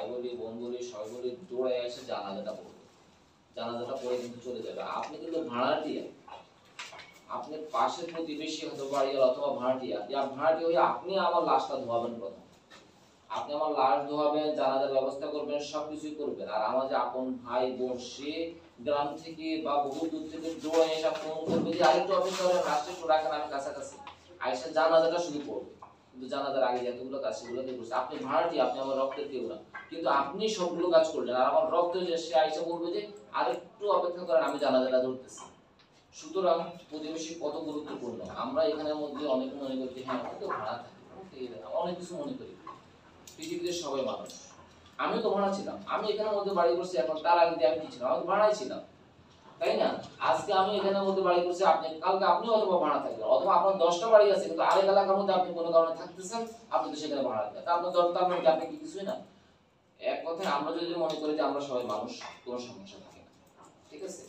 ভাই বলি, বোন বলি, সবাই বলি দৌড়ে এসে জানাজাটা পড়বে। জানাজাটা পড়ে কিন্তু চলে যাবে। আপনি কিন্তু ভাড়াটিয়া, আপনি পাশের প্রতিবেশী হয়তো বাড়িওয়ালা অথবা ভাড়াটিয়া, ভাড়াটিয়া হয়ে আপনি আমার লাশটা ধোয়াবেন প্রথম। আপনি আমার লাশ ধোয়াবেন, জানাজার ব্যবস্থা করবেন, সবকিছুই করবেন। আর আমার যে আপন ভাই বোন, সে গ্রাম থেকে বা বহু দূর থেকে দৌড়ে এসে ফোন করবে যে আরেকটু অপেক্ষা করেন, লাশটা একটু রাখেন, আমি কাছাকাছি আইসা জানাজাটা শুরু করবে। কিন্তু জানাজার আগে যতগুলো কাজ সেগুলো দিয়ে করছে। আপনি ভাড়াটি, আপনি আমার রক্তের কেউ না, কিন্তু আপনি সবগুলো কাজ করলেন। আর আমার রক্ত যে সে আইসা বলবে যে আরেকটু অপেক্ষা করেন, আমি জানাজাটা ধরতেছি। সুতরাং প্রতিবেশী কত গুরুত্বপূর্ণ। আমরা এখানের মধ্যে অনেক মনে করি যে হ্যাঁ তো ভাড়া থাকে, অনেক কিছু মনে করি। পৃথিবীতে সবাই মানুষ। আমিও তো ভাড়া ছিলাম, আমি এখানের মধ্যে বাড়ি করছি, এখন তার আগে দিয়ে আমি কি ছিলাম, আমি ভাড়াই ছিলাম, তাই না? আজকে আমি এখানের মধ্যে বাড়ি করছি, আপনি কালকে আপনিও অথবা ভাড়া থাকবেন, অথবা আপনার 10টা বাড়ি আছে কিন্তু আরেক এলাকার মধ্যে আপনি কোনো কারণে থাকতেছেন, আপনি তো সেখানে ভাড়া দেন, তা আপনার 10টার মধ্যে আপনি কি কিছুই না। এক কথায় আমরা যদি মনে করি যে আমরা সবাই মানুষ, কোনো সমস্যা থাকে না, ঠিক আছে?